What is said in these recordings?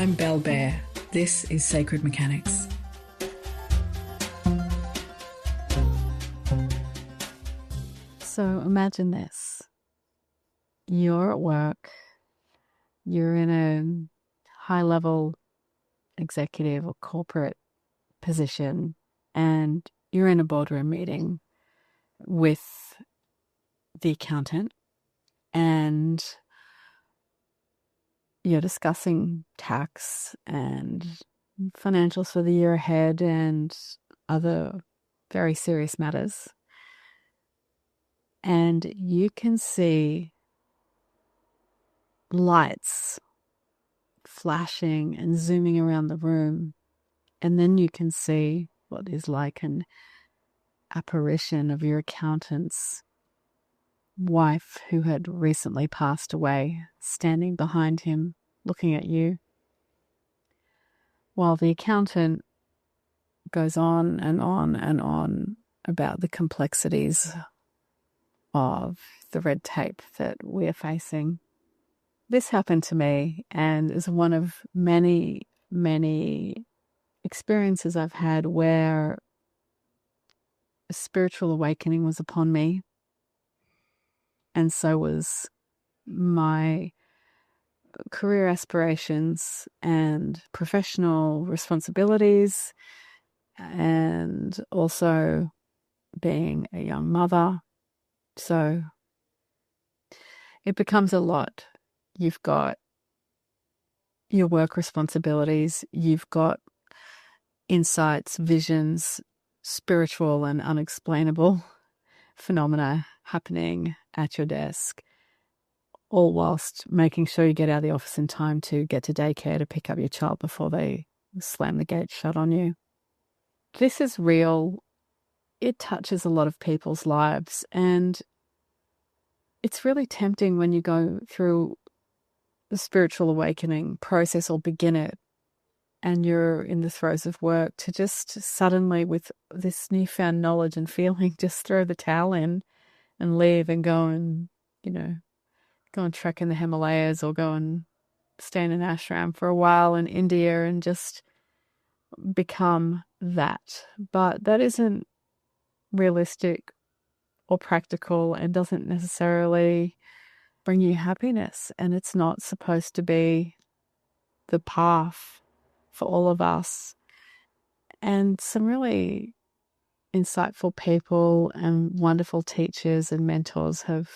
I'm Belle Bear. This is Sacred Mechanics. So imagine this. You're at work. You're in a high-level executive or corporate position, and you're in a boardroom meeting with the accountant, and you're discussing tax and financials for the year ahead and other very serious matters. And you can see lights flashing and zooming around the room. And then you can see what is like an apparition of your accountant's wife, who had recently passed away, standing behind him, looking at you, while the accountant goes on and on and on about the complexities of the red tape that we're facing. This happened to me and is one of many, many experiences I've had where a spiritual awakening was upon me, and so was my career aspirations and professional responsibilities, and also being a young mother. So it becomes a lot. You've got your work responsibilities, you've got insights, visions, spiritual and unexplainable phenomena happening at your desk, all whilst making sure you get out of the office in time to get to daycare to pick up your child before they slam the gate shut on you. This is real. It touches a lot of people's lives, and it's really tempting when you go through the spiritual awakening process or begin it and you're in the throes of work to just suddenly, with this newfound knowledge and feeling, just throw the towel in and leave and go and, go and trek in the Himalayas or go and stay in an ashram for a while in India and just become that. But that isn't realistic or practical and doesn't necessarily bring you happiness, and it's not supposed to be the path for all of us. And some really insightful people and wonderful teachers and mentors have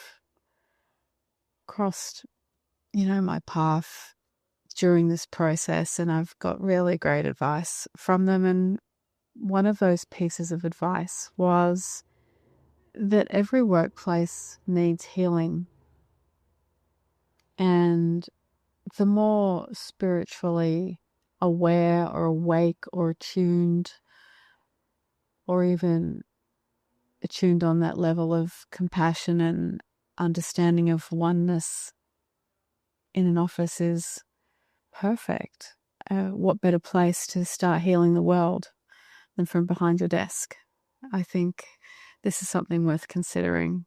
crossed, my path during this process, and I've got really great advice from them. And one of those pieces of advice was that every workplace needs healing. And the more spiritually aware or awake or attuned, or even attuned on that level of compassion and understanding of oneness in an office is perfect. What better place to start healing the world than from behind your desk? I think this is something worth considering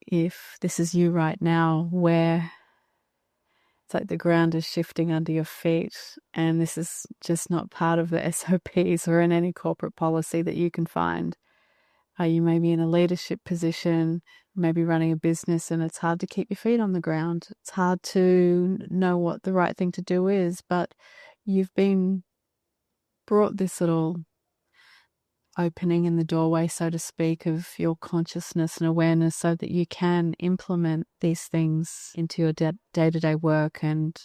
if this is you right now, where it's like the ground is shifting under your feet, and this is just not part of the SOPs or in any corporate policy that you can find. You may be in a leadership position, maybe running a business, and it's hard to keep your feet on the ground. It's hard to know what the right thing to do is, but you've been brought this little opening in the doorway, so to speak, of your consciousness and awareness so that you can implement these things into your day-to-day work and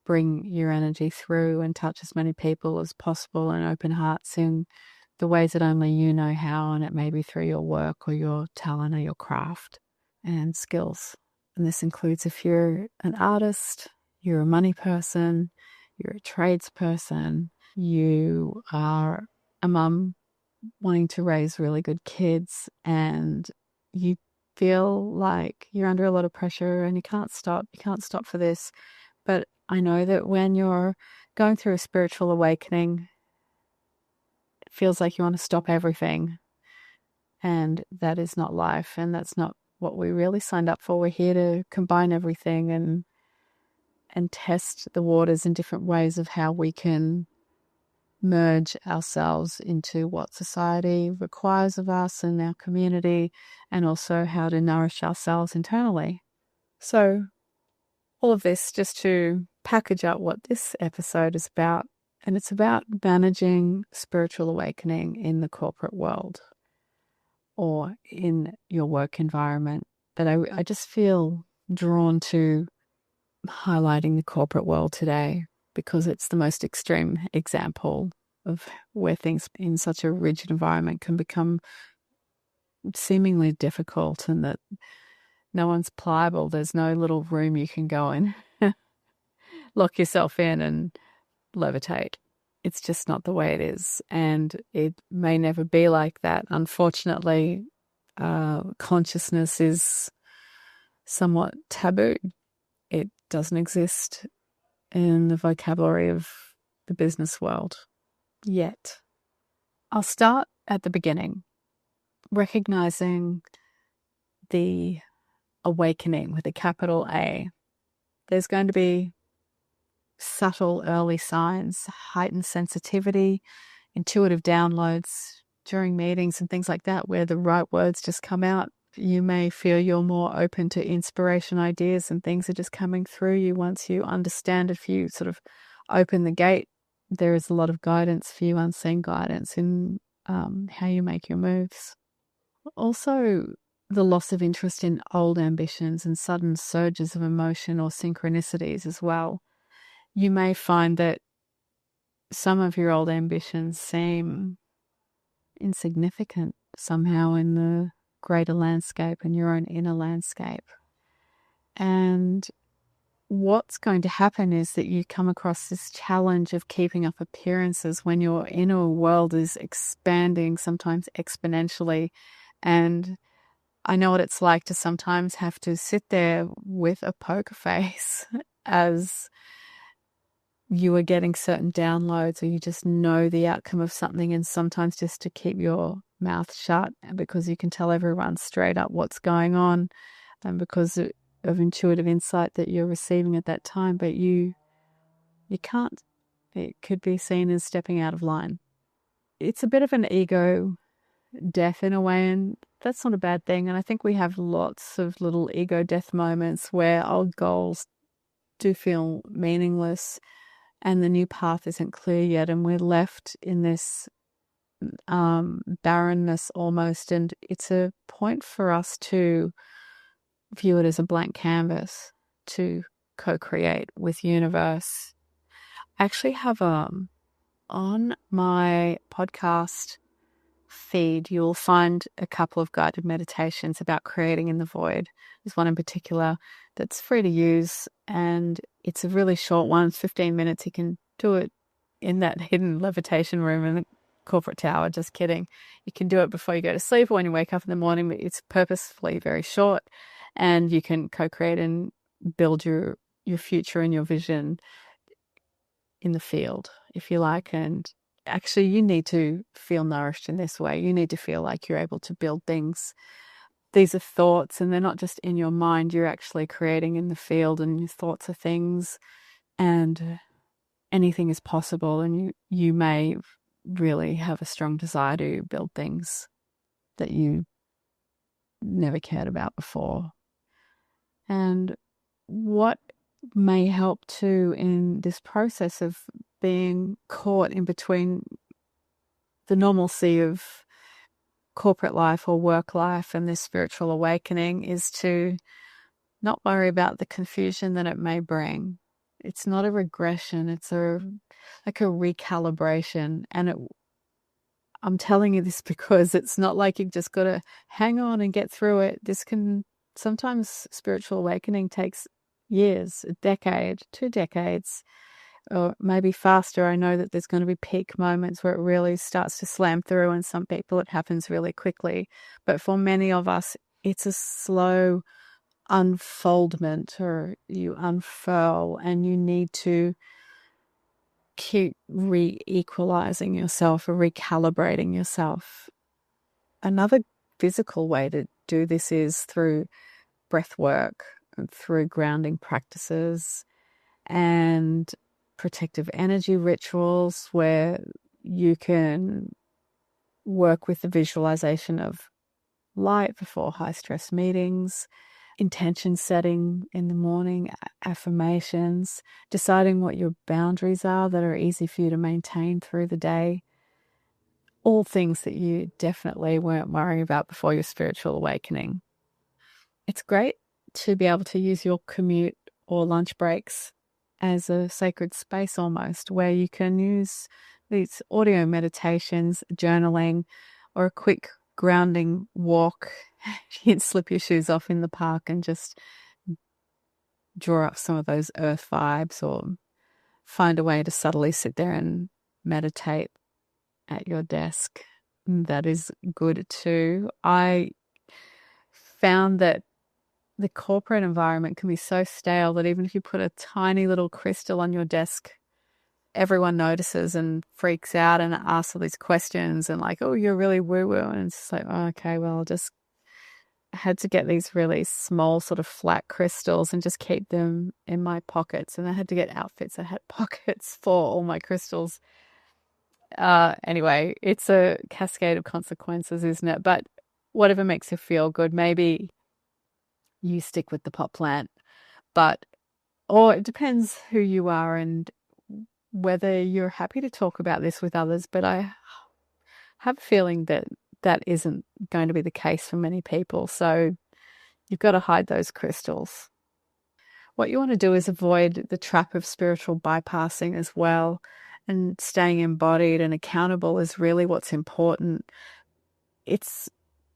bring your energy through and touch as many people as possible and open hearts in the ways that only you know how, and it may be through your work or your talent or your craft and skills. And this includes if you're an artist, you're a money person, you're a tradesperson, you are a mum wanting to raise really good kids, and you feel like you're under a lot of pressure and you can't stop for this. But I know that when you're going through a spiritual awakening, it feels like you want to stop everything, and that is not life, and that's not what we really signed up for. We're here to combine everything and test the waters in different ways of how we can merge ourselves into what society requires of us and our community, and also how to nourish ourselves internally. So all of this just to package up what this episode is about, and it's about managing spiritual awakening in the corporate world or in your work environment. But I just feel drawn to highlighting the corporate world today because it's the most extreme example of where things in such a rigid environment can become seemingly difficult, and that no one's pliable. There's no little room you can go in, lock yourself in and levitate. It's just not the way it is. And it may never be like that. Unfortunately, consciousness is somewhat taboo. It doesn't exist in the vocabulary of the business world yet. I'll start at the beginning, recognizing the awakening with a capital A. There's going to be subtle early signs, heightened sensitivity, intuitive downloads during meetings and things like that, where the right words just come out. You may feel you're more open to inspiration ideas and things are just coming through you once you understand. If you sort of open the gate, there is a lot of guidance for you, unseen guidance in how you make your moves. Also, the loss of interest in old ambitions and sudden surges of emotion or synchronicities as well. You may find that some of your old ambitions seem insignificant somehow in the greater landscape and your own inner landscape. And what's going to happen is that you come across this challenge of keeping up appearances when your inner world is expanding, sometimes exponentially. And I know what it's like to sometimes have to sit there with a poker face as you are getting certain downloads, or you just know the outcome of something, and sometimes just to keep your mouth shut because you can tell everyone straight up what's going on, and because of intuitive insight that you're receiving at that time, but you can't. It could be seen as stepping out of line. It's a bit of an ego death in a way, and that's not a bad thing. And I think we have lots of little ego death moments where old goals do feel meaningless and the new path isn't clear yet, and we're left in this barrenness almost. And it's a point for us to view it as a blank canvas to co-create with universe. I actually have on my podcast feed, you'll find a couple of guided meditations about creating in the void. There's one in particular that's free to use, and it's a really short one, 15 minutes. You can do it in that hidden levitation room in the corporate tower. Just kidding. You can do it before you go to sleep or when you wake up in the morning, but it's purposefully very short, and you can co-create and build your future and your vision in the field, if you like. And actually, you need to feel nourished in this way. You need to feel like you're able to build things. These are thoughts, and they're not just in your mind. You're actually creating in the field, and your thoughts are things, and anything is possible. And you may really have a strong desire to build things that you never cared about before. And what may help too in this process of being caught in between the normalcy of corporate life or work life and this spiritual awakening is to not worry about the confusion that it may bring. It's not a regression, it's like a recalibration. And I'm telling you this because it's not like you've just got to hang on and get through it. Sometimes spiritual awakening takes years, a decade, 2 decades, or maybe faster. I know that there's going to be peak moments where it really starts to slam through, and some people it happens really quickly. But for many of us, it's a slow unfoldment, or you unfurl, and you need to keep re-equalizing yourself or recalibrating yourself. Another physical way to do this is through breath work and through grounding practices and protective energy rituals where you can work with the visualization of light before high stress meetings, intention setting in the morning, affirmations, deciding what your boundaries are that are easy for you to maintain through the day. All things that you definitely weren't worrying about before your spiritual awakening. It's great to be able to use your commute or lunch breaks as a sacred space almost, where you can use these audio meditations, journaling, or a quick grounding walk. You'd slip your shoes off in the park and just draw up some of those earth vibes, or find a way to subtly sit there and meditate at your desk. That is good too. I found that the corporate environment can be so stale that even if you put a tiny little crystal on your desk, everyone notices and freaks out and asks all these questions and like, oh, you're really woo-woo. And it's just like, oh, okay, well, I'll just had to get these really small sort of flat crystals and just keep them in my pockets. And I had to get outfits that had pockets for all my crystals. Anyway, it's a cascade of consequences, isn't it? But whatever makes you feel good, maybe you stick with the pot plant, or it depends who you are and whether you're happy to talk about this with others. But I have a feeling that that isn't going to be the case for many people. So you've got to hide those crystals. What you want to do is avoid the trap of spiritual bypassing as well. And staying embodied and accountable is really what's important.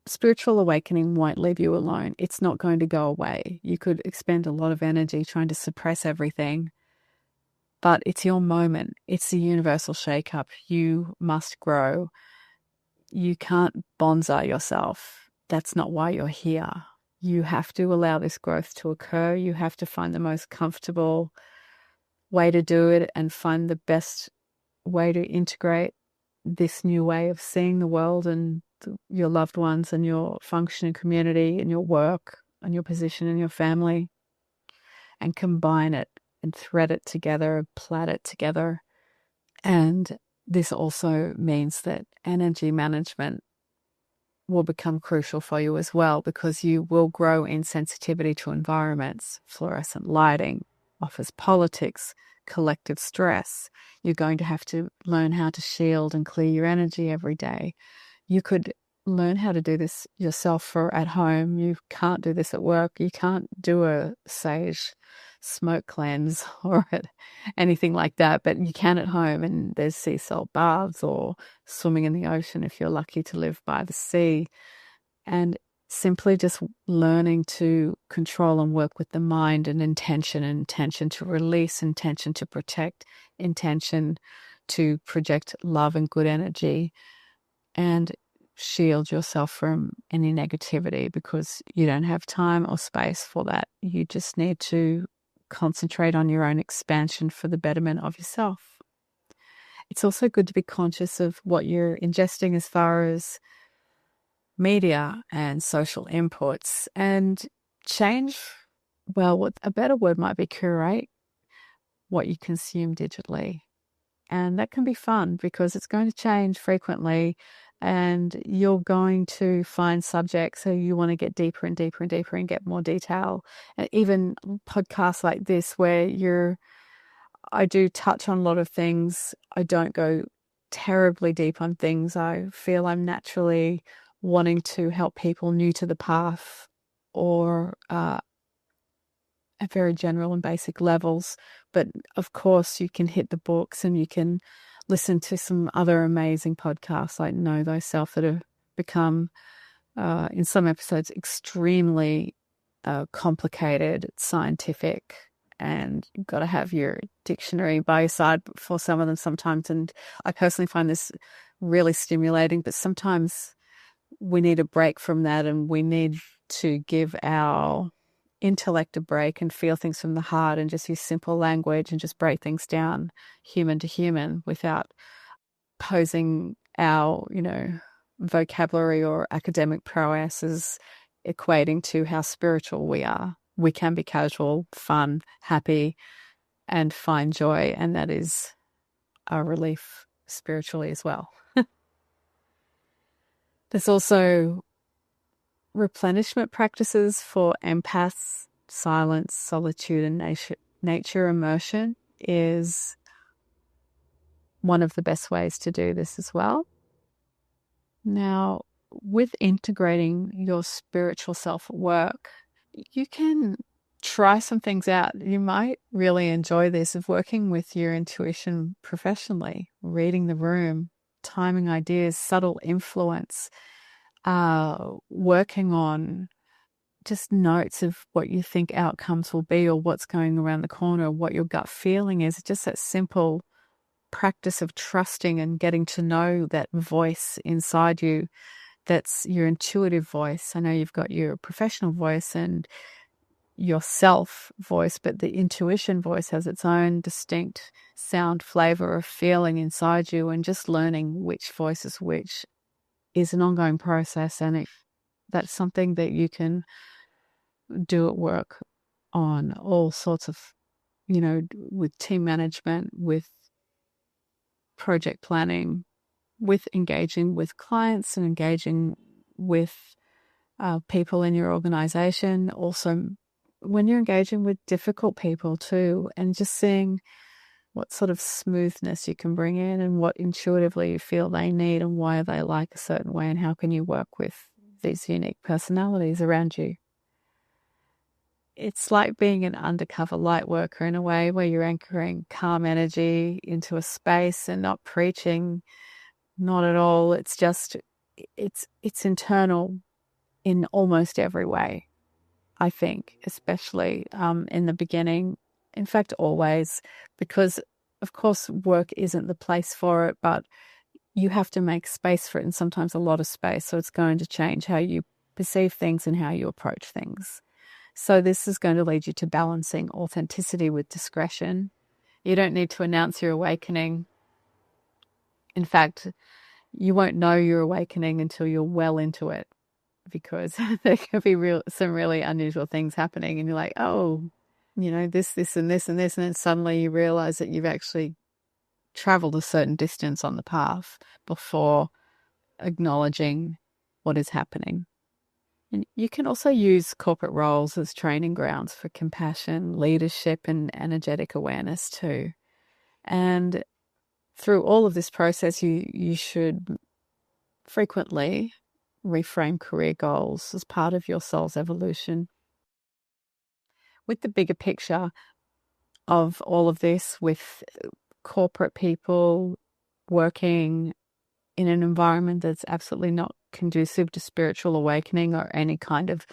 Spiritual awakening won't leave you alone. It's not going to go away. You could expend a lot of energy trying to suppress everything, but it's your moment. It's the universal shakeup. You must grow. You can't bonsai yourself. That's not why you're here. You have to allow this growth to occur. You have to find the most comfortable way to do it and find the best way to integrate this new way of seeing the world and your loved ones and your function and community and your work and your position in your family, and combine it and thread it together, plait it together. And this also means that energy management will become crucial for you as well, because you will grow in sensitivity to environments. Fluorescent lighting offers politics, collective stress. You're going to have to learn how to shield and clear your energy every day. You could learn how to do this yourself for at home. You can't do this at work. You can't do a sage smoke cleanse or anything like that, but you can at home. And there's sea salt baths or swimming in the ocean if you're lucky to live by the sea. And simply just learning to control and work with the mind and intention to release, intention to protect, intention to project love and good energy, and shield yourself from any negativity, because you don't have time or space for that. You just need to concentrate on your own expansion for the betterment of yourself. It's also good to be conscious of what you're ingesting as far as media and social inputs, and change, well, what a better word might be, curate what you consume digitally. And that can be fun because it's going to change frequently, and you're going to find subjects so you want to get deeper and deeper and deeper and get more detail. And even podcasts like this where I do touch on a lot of things. I don't go terribly deep on things. I feel I'm naturally wanting to help people new to the path, or at very general and basic levels. But of course, you can hit the books and you can listen to some other amazing podcasts like Know Thyself that have become, in some episodes, extremely complicated, scientific, and you've got to have your dictionary by your side for some of them sometimes. And I personally find this really stimulating, but sometimes we need a break from that, and we need to give our intellect a break and feel things from the heart and just use simple language and just break things down human to human without posing our, vocabulary or academic prowess as equating to how spiritual we are. We can be casual, fun, happy, and find joy. And that is a relief spiritually as well. There's also replenishment practices for empaths. Silence, solitude, and nature immersion is one of the best ways to do this as well. Now, with integrating your spiritual self at work, you can try some things out. You might really enjoy this, of working with your intuition professionally, reading the room, timing ideas, subtle influence, working on just notes of what you think outcomes will be or what's going around the corner, what your gut feeling is. Just that simple practice of trusting and getting to know that voice inside you. That's your intuitive voice. I know you've got your professional voice and your self voice, but the intuition voice has its own distinct sound, flavor, or feeling inside you. And just learning which voice is which is an ongoing process. And that's something that you can do at work on all sorts of, with team management, with project planning, with engaging with clients and engaging with people in your organization. Also, when you're engaging with difficult people too, and just seeing what sort of smoothness you can bring in and what intuitively you feel they need and why they like a certain way, and how can you work with these unique personalities around you. It's like being an undercover light worker in a way, where you're anchoring calm energy into a space and not preaching, not at all. It's just, it's internal in almost every way, I think, especially in the beginning. In fact, always, because of course work isn't the place for it, but you have to make space for it, and sometimes a lot of space. So it's going to change how you perceive things and how you approach things. So this is going to lead you to balancing authenticity with discretion. You don't need to announce your awakening. In fact, you won't know you're awakening until you're well into it, because there can be some really unusual things happening, and you're like, oh, this, and this, and this, and then suddenly you realize that you've actually traveled a certain distance on the path before acknowledging what is happening. And you can also use corporate roles as training grounds for compassion, leadership, and energetic awareness too. And through all of this process, you should frequently reframe career goals as part of your soul's evolution, with the bigger picture of all of this, with corporate people working in an environment that's absolutely not conducive to spiritual awakening or any kind of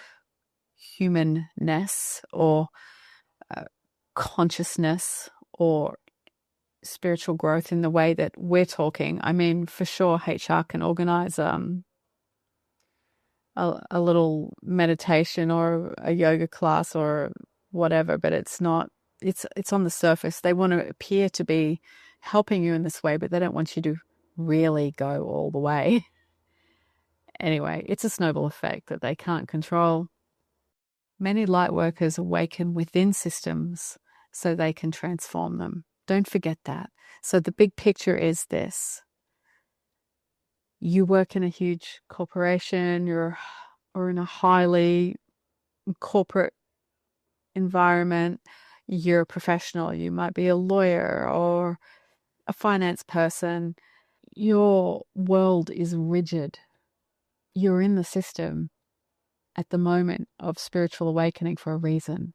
humanness or consciousness or spiritual growth in the way that we're talking. I mean, for sure, HR can organize a little meditation or a yoga class or whatever, but it's not, it's on the surface. They want to appear to be helping you in this way, but they don't want you to really go all the way. Anyway, it's a snowball effect that they can't control. Many light workers awaken within systems so they can transform them. Don't forget that. So the big picture is this. You work in a huge corporation, or in a highly corporate environment. You're a professional. You might be a lawyer or a finance person. Your world is rigid. You're in the system at the moment of spiritual awakening for a reason.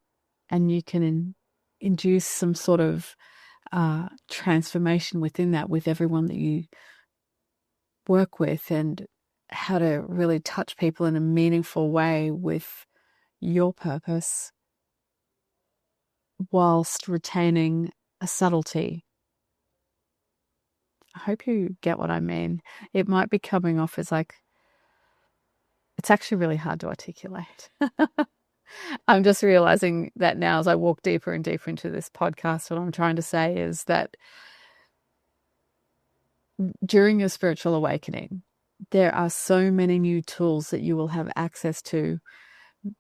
And you can induce some sort of transformation within that with everyone that you work with, and how to really touch people in a meaningful way with your purpose whilst retaining a subtlety. I hope you get what I mean. It might be coming off as like, it's actually really hard to articulate. I'm just realizing that now as I walk deeper and deeper into this podcast. What I'm trying to say is that during your spiritual awakening, there are so many new tools that you will have access to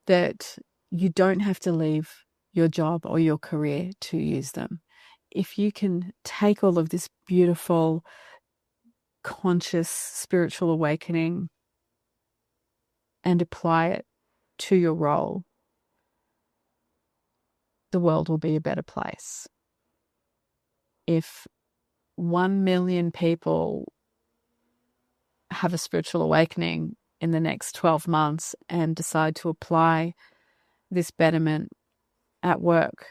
that you don't have to leave your job or your career to use them. if you can take all of this beautiful, conscious, spiritual awakening and apply it to your role, the world will be a better place. If 1 million people have a spiritual awakening in the next 12 months and decide to apply this betterment at work,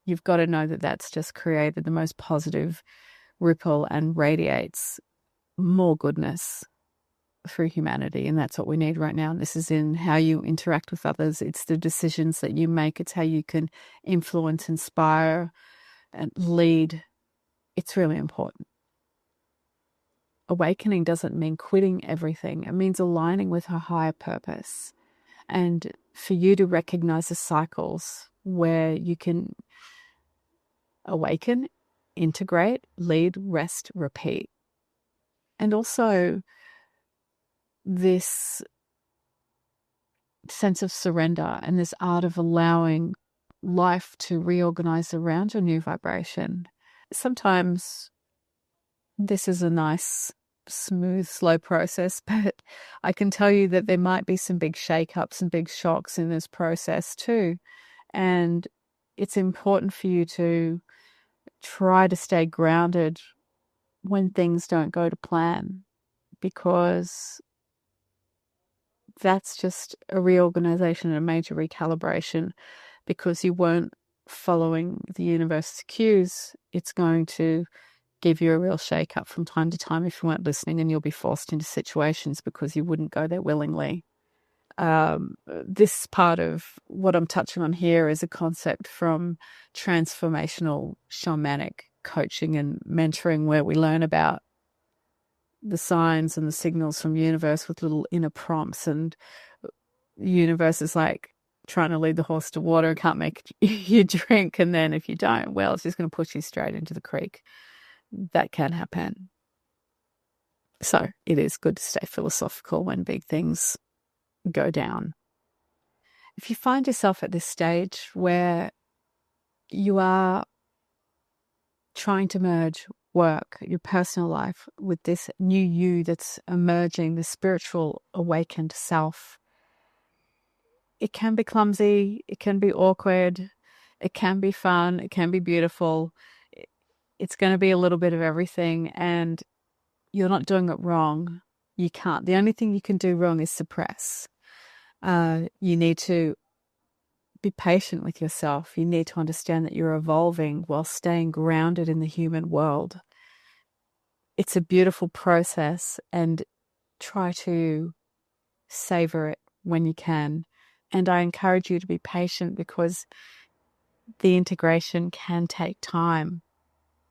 you've got to know that that's just created the most positive ripple and radiates more goodness for humanity. And that's what we need right now. And this is in how you interact with others. It's the decisions that you make. It's how you can influence, inspire, and lead. It's really important. Awakening doesn't mean quitting everything. It means aligning with a higher purpose. And for you to recognize the cycles where you can awaken, integrate, lead, rest, repeat. And also this sense of surrender and this art of allowing life to reorganize around your new vibration. Sometimes this is a nice, smooth, slow process, but I can tell you that there might be some big shake-ups and big shocks in this process too. And it's important for you to try to stay grounded when things don't go to plan, because that's just a reorganization and a major recalibration, because you weren't following the universe's cues. It's going to give you a real shake up from time to time if you weren't listening, and you'll be forced into situations because you wouldn't go there willingly. This part of what I'm touching on here is a concept from transformational shamanic coaching and mentoring, where we learn about the signs and the signals from the universe with little inner prompts, and the universe is like trying to lead the horse to water and can't make you drink, and then if you don't, well, it's just going to push you straight into the creek. That can happen. So it is good to stay philosophical when big things go down. If you find yourself at this stage where you are trying to merge work, your personal life, with this new you that's emerging, the spiritual awakened self, it can be clumsy, it can be awkward, it can be fun, it can be beautiful. It's going to be a little bit of everything, and you're not doing it wrong. You can't. The only thing you can do wrong is suppress. You need to be patient with yourself. You need to understand that you're evolving while staying grounded in the human world. It's a beautiful process, and try to savor it when you can. And I encourage you to be patient, because the integration can take time.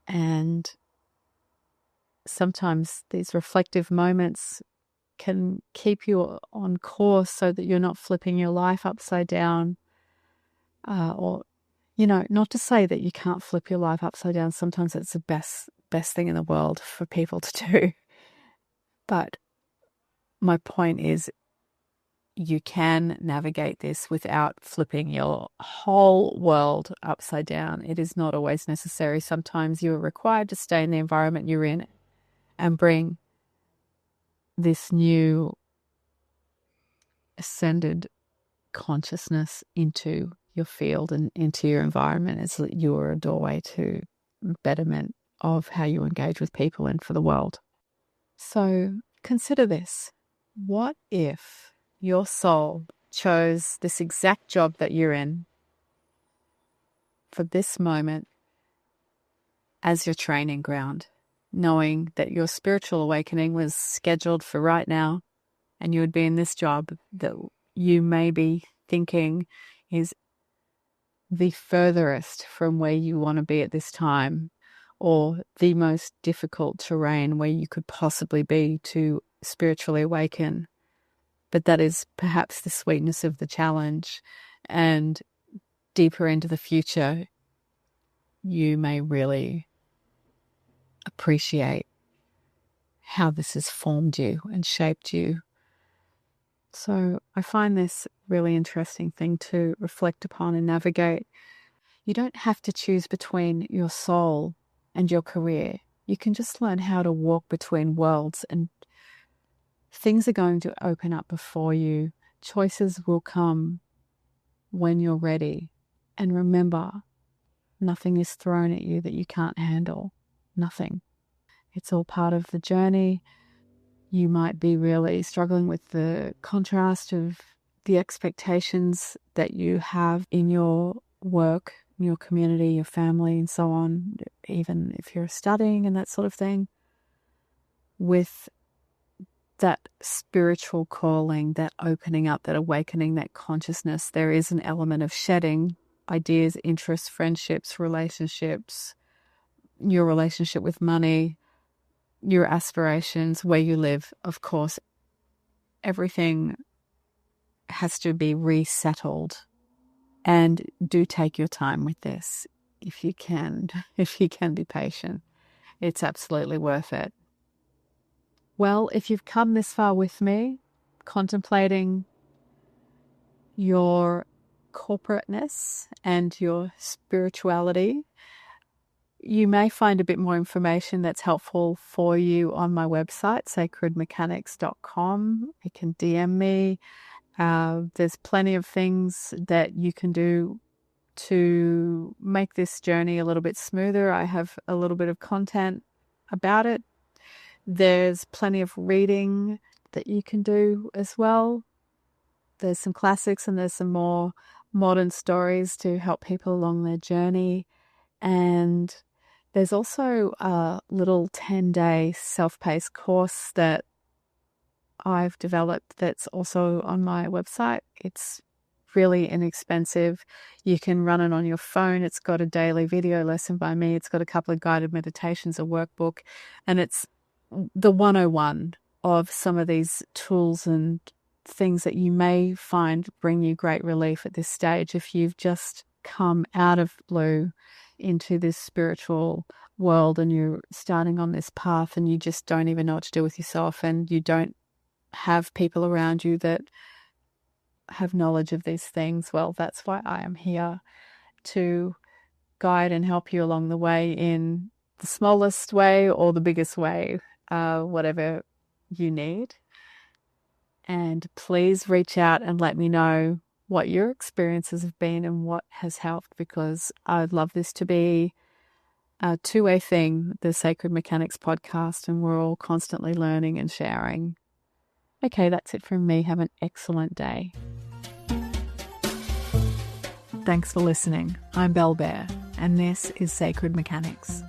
And sometimes these reflective moments can keep you on course so that you're not flipping your life upside down. Or, not to say that you can't flip your life upside down. Sometimes it's the best thing in the world for people to do. But my point is, you can navigate this without flipping your whole world upside down. It is not always necessary. Sometimes you are required to stay in the environment you're in and bring this new ascended consciousness into your field and into your environment, as you're a doorway to betterment of how you engage with people and for the world. So consider this. What if your soul chose this exact job that you're in for this moment as your training ground, knowing that your spiritual awakening was scheduled for right now, and you would be in this job that you may be thinking is the furthest from where you want to be at this time, or the most difficult terrain where you could possibly be to spiritually awaken. But that is perhaps the sweetness of the challenge, and deeper into the future, you may really appreciate how this has formed you and shaped you. So I find this really interesting thing to reflect upon and navigate. You don't have to choose between your soul and your career. You can just learn how to walk between worlds, and things are going to open up before you. Choices will come when you're ready. And remember, nothing is thrown at you that you can't handle. Nothing. It's all part of the journey. You might be really struggling with the contrast of the expectations that you have in your work, in your community, your family, and so on, even if you're studying and that sort of thing, with that spiritual calling, that opening up, that awakening, that consciousness. There is an element of shedding ideas, interests, friendships, relationships, your relationship with money, your aspirations, where you live. Of course, everything has to be resettled. And do take your time with this if you can be patient. It's absolutely worth it. Well, if you've come this far with me, contemplating your corporateness and your spirituality, you may find a bit more information that's helpful for you on my website, sacredmechanics.com. You can DM me. There's plenty of things that you can do to make this journey a little bit smoother. I have a little bit of content about it. There's plenty of reading that you can do as well. There's some classics and there's some more modern stories to help people along their journey. And there's also a little 10-day self-paced course that I've developed that's also on my website. It's really inexpensive. You can run it on your phone. It's got a daily video lesson by me. It's got a couple of guided meditations, a workbook, and it's the 101 of some of these tools and things that you may find bring you great relief at this stage if you've just come out of blue into this spiritual world and you're starting on this path and you just don't even know what to do with yourself, and you don't have people around you that have knowledge of these things. Well, that's why I am here, to guide and help you along the way in the smallest way or the biggest way, whatever you need. And please reach out and let me know what your experiences have been and what has helped, because I'd love this to be a two-way thing, the Sacred Mechanics podcast, and we're all constantly learning and sharing. Okay, that's it from me. Have an excellent day. Thanks for listening. I'm Belle Bear, and this is Sacred Mechanics.